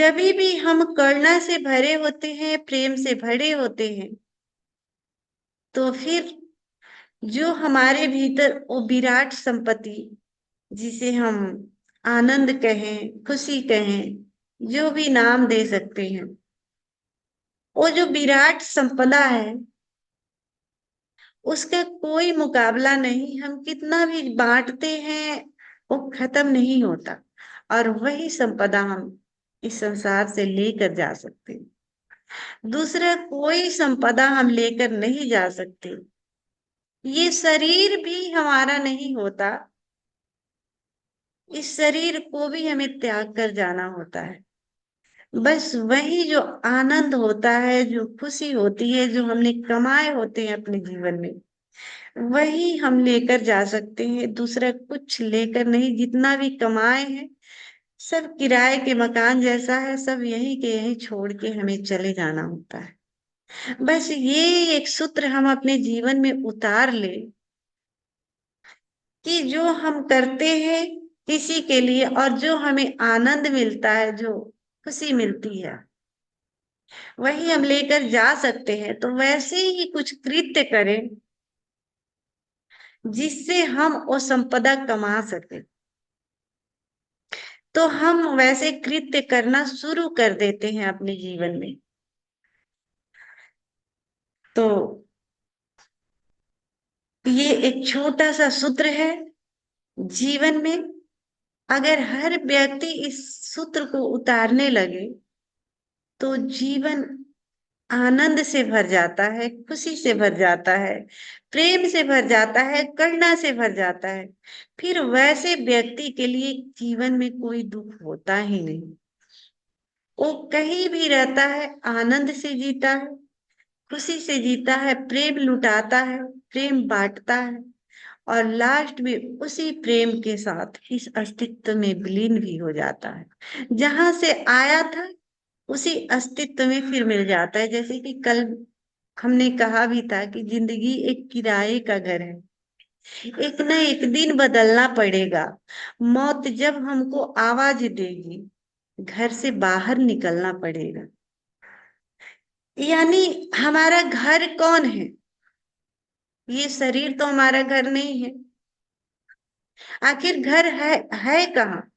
जब भी हम करुणा से भरे होते हैं, प्रेम से भरे होते हैं, तो फिर जो हमारे भीतर वो विराट संपत्ति, जिसे हम आनंद कहें, खुशी कहें, जो भी नाम दे सकते हैं, वो जो विराट संपदा है, उसका कोई मुकाबला नहीं। हम कितना भी बांटते हैं, वो खत्म नहीं होता। और वही संपदा हम इस संसार से लेकर जा सकते हैं। दूसरा कोई संपदा हम लेकर नहीं जा सकते। ये शरीर भी हमारा नहीं होता। इस शरीर को भी हमें त्याग कर जाना होता है। बस वही जो आनंद होता है, जो खुशी होती है, जो हमने कमाए होते हैं अपने जीवन में, वही हम लेकर जा सकते हैं। दूसरा कुछ लेकर नहीं। जितना भी कमाए हैं, सब किराए के मकान जैसा है। सब यहीं के यहीं छोड़ के हमें चले जाना होता है। बस ये एक सूत्र हम अपने जीवन में उतार ले कि जो हम करते हैं किसी के लिए, और जो हमें आनंद मिलता है, जो खुशी मिलती है, वही हम लेकर जा सकते हैं। तो वैसे ही कुछ कृत्य करें जिससे हम वो संपदा कमा सके। तो हम वैसे कृत्य करना शुरू कर देते हैं अपने जीवन में। तो ये एक छोटा सा सूत्र है जीवन में। अगर हर व्यक्ति इस सूत्र को उतारने लगे, तो जीवन आनंद से भर जाता है, खुशी से भर जाता है, प्रेम से भर जाता है, करुणा से भर जाता है। फिर वैसे व्यक्ति के लिए जीवन में कोई दुख होता ही नहीं। वो कहीं भी रहता है, आनंद से जीता है, खुशी से जीता है, प्रेम लुटाता है, प्रेम बांटता है, और लास्ट में उसी प्रेम के साथ इस अस्तित्व में विलीन भी हो जाता है। जहां से आया था उसी अस्तित्व में फिर मिल जाता है। जैसे कि कल हमने कहा भी था कि जिंदगी एक किराए का घर है। एक न एक दिन बदलना पड़ेगा। मौत जब हमको आवाज देगी, घर से बाहर निकलना पड़ेगा। यानी हमारा घर कौन है? ये शरीर तो हमारा घर नहीं है। आखिर घर है कहाँ?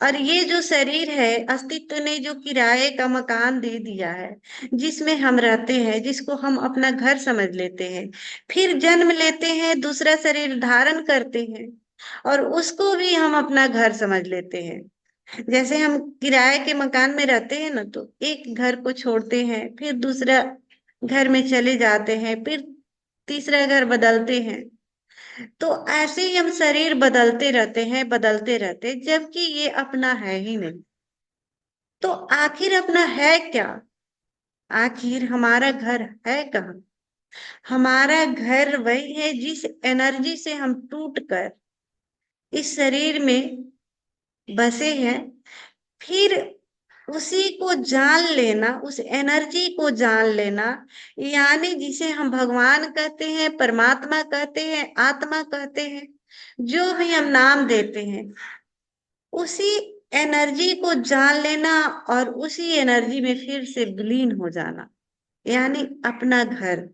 और ये जो शरीर है, अस्तित्व ने जो किराए का मकान दे दिया है, जिसमें हम रहते हैं, जिसको हम अपना घर समझ लेते हैं, फिर जन्म लेते हैं, दूसरा शरीर धारण करते हैं, और उसको भी हम अपना घर समझ लेते हैं। जैसे हम किराए के मकान में रहते हैं ना, तो एक घर को छोड़ते हैं, फिर दूसरा घर में चले जाते हैं, फिर तीसरा घर बदलते हैं। तो ऐसे ही हम शरीर बदलते रहते हैं, बदलते रहते, जबकि ये अपना है ही नहीं। तो आखिर अपना है क्या? आखिर हमारा घर है कहाँ? हमारा घर वही है जिस एनर्जी से हम टूट कर इस शरीर में बसे हैं। फिर उसी को जान लेना, उस एनर्जी को जान लेना, यानी जिसे हम भगवान कहते हैं, परमात्मा कहते हैं, आत्मा कहते हैं, जो भी हम नाम देते हैं, उसी एनर्जी को जान लेना और उसी एनर्जी में फिर से विलीन हो जाना, यानी अपना घर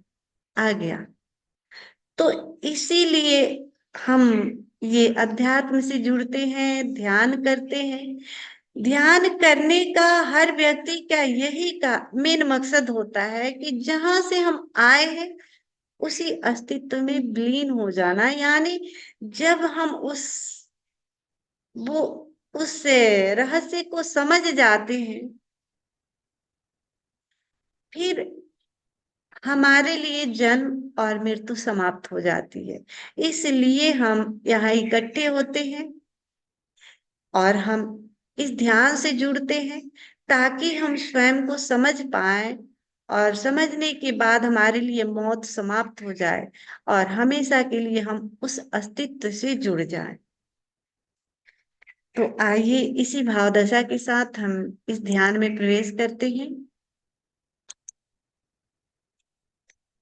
आ गया। तो इसीलिए हम ये अध्यात्म से जुड़ते हैं, ध्यान करते हैं। ध्यान करने का हर व्यक्ति का यही का मेन मकसद होता है कि जहां से हम आए हैं उसी अस्तित्व में विलीन हो जाना। यानी जब हम वो उस रहस्य को समझ जाते हैं, फिर हमारे लिए जन्म और मृत्यु समाप्त हो जाती है। इसलिए हम यहाँ इकट्ठे होते हैं और हम इस ध्यान से जुड़ते हैं, ताकि हम स्वयं को समझ पाए, और समझने के बाद हमारे लिए मौत समाप्त हो जाए और हमेशा के लिए हम उस अस्तित्व से जुड़ जाएं। तो आइए इसी भावदशा के साथ हम इस ध्यान में प्रवेश करते हैं।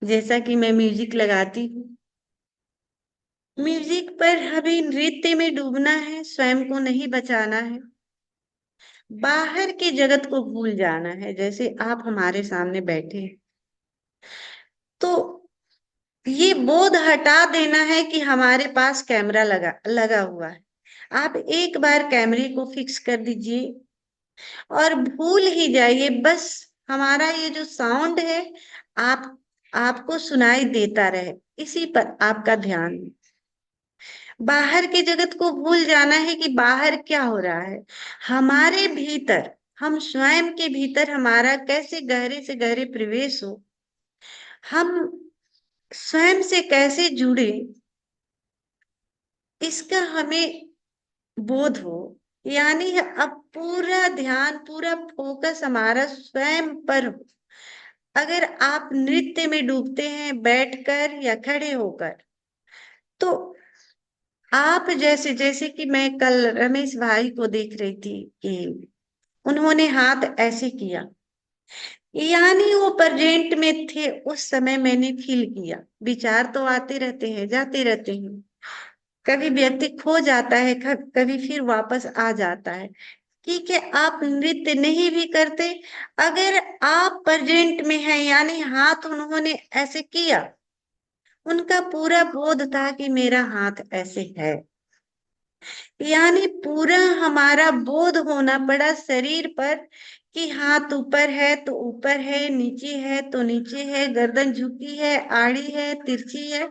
जैसा कि मैं म्यूजिक लगाती हूँ, म्यूजिक पर हमें नृत्य में डूबना है, स्वयं को नहीं बचाना है। बाहर के जगत को भूल जाना है। जैसे आप हमारे सामने बैठे हैं, तो ये बोध हटा देना है कि हमारे पास कैमरा लगा लगा हुआ है। आप एक बार कैमरे को फिक्स कर दीजिए और भूल ही जाइए। बस हमारा ये जो साउंड है, आप आपको सुनाई देता रहे, इसी पर आपका ध्यान। बाहर के जगत को भूल जाना है कि बाहर क्या हो रहा है। हमारे भीतर, हम स्वयं के भीतर हमारा कैसे गहरे से गहरे प्रवेश हो, हम स्वयं से कैसे जुड़े, इसका हमें बोध हो। यानी अब पूरा ध्यान, पूरा फोकस हमारा स्वयं पर हो। अगर आप नृत्य में डूबते हैं बैठकर या खड़े होकर, तो आप जैसे, जैसे कि मैं कल रमेश भाई को देख रही थी कि उन्होंने हाथ ऐसे किया, यानी वो प्रेजेंट में थे। उस समय मैंने फील किया। विचार तो आते रहते हैं, जाते रहते हैं। कभी व्यक्ति खो जाता है, कभी फिर वापस आ जाता है। ठीक है, आप नृत्य नहीं भी करते, अगर आप प्रेजेंट में हैं, यानी हाथ उन्होंने ऐसे किया, उनका पूरा बोध था कि मेरा हाथ ऐसे है। यानी पूरा हमारा बोध होना पड़ा शरीर पर कि हाथ ऊपर है तो ऊपर है, नीचे है तो नीचे है, गर्दन झुकी है, आड़ी है, तिरछी है,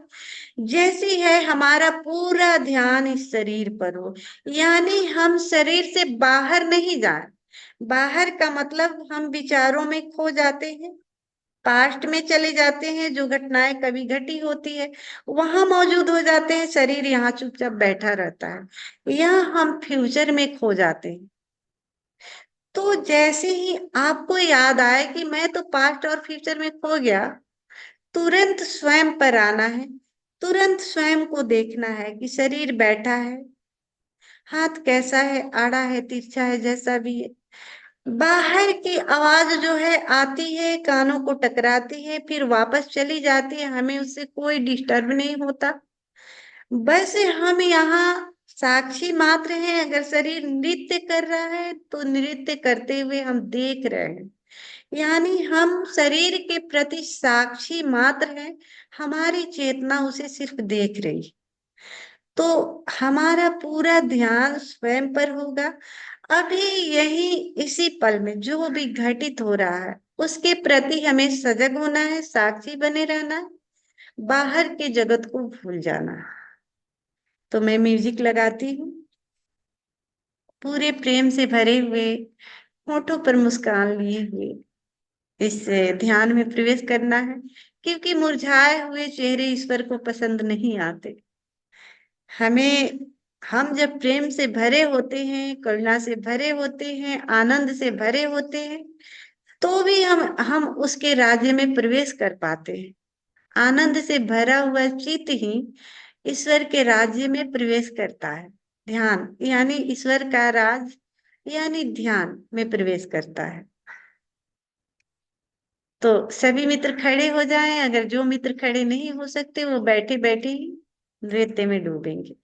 जैसी है। हमारा पूरा ध्यान इस शरीर पर हो। यानी हम शरीर से बाहर नहीं जाए। बाहर का मतलब हम विचारों में खो जाते हैं, पास्ट में चले जाते हैं, जो घटनाएं कभी घटी होती है वहां मौजूद हो जाते हैं, शरीर यहाँ चुपचाप बैठा रहता है। यहाँ हम फ्यूचर में खो जाते हैं। तो जैसे ही आपको याद आए कि मैं तो पास्ट और फ्यूचर में खो गया, तुरंत स्वयं पर आना है। तुरंत स्वयं को देखना है कि शरीर बैठा है, हाथ कैसा है, आड़ा है, तिरछा है, जैसा भी है। बाहर की आवाज जो है आती है, कानों को टकराती है, फिर वापस चली जाती है, हमें उससे कोई डिस्टर्ब नहीं होता। बस हम यहाँ साक्षी मात्र हैं। अगर शरीर नृत्य कर रहा है तो नृत्य करते हुए हम देख रहे हैं, यानी हम शरीर के प्रति साक्षी मात्र हैं। हमारी चेतना उसे सिर्फ देख रही है। तो हमारा पूरा ध्यान स्वयं पर होगा। अभी यही, इसी पल में जो भी घटित हो रहा है उसके प्रति हमें सजग होना है, साक्षी बने रहना है, बाहर के जगत को भूल जाना है। तो मैं म्यूजिक लगाती हूँ, पूरे प्रेम से भरे हुए, होठों पर मुस्कान लिए हुए इस ध्यान में प्रवेश करना है। क्योंकि मुरझाए हुए चेहरे ईश्वर को पसंद नहीं आते। हमें, हम जब प्रेम से भरे होते हैं, करुणा से भरे होते हैं, आनंद से भरे होते हैं, तो भी हम उसके राज्य में प्रवेश कर पाते हैं। आनंद से भरा हुआ चित्त ही ईश्वर के राज्य में प्रवेश करता है। ध्यान यानी ईश्वर का राज, यानी ध्यान में प्रवेश करता है। तो सभी मित्र खड़े हो जाएं। अगर जो मित्र खड़े नहीं हो सकते वो बैठे बैठे ही नृत्य में डूबेंगे।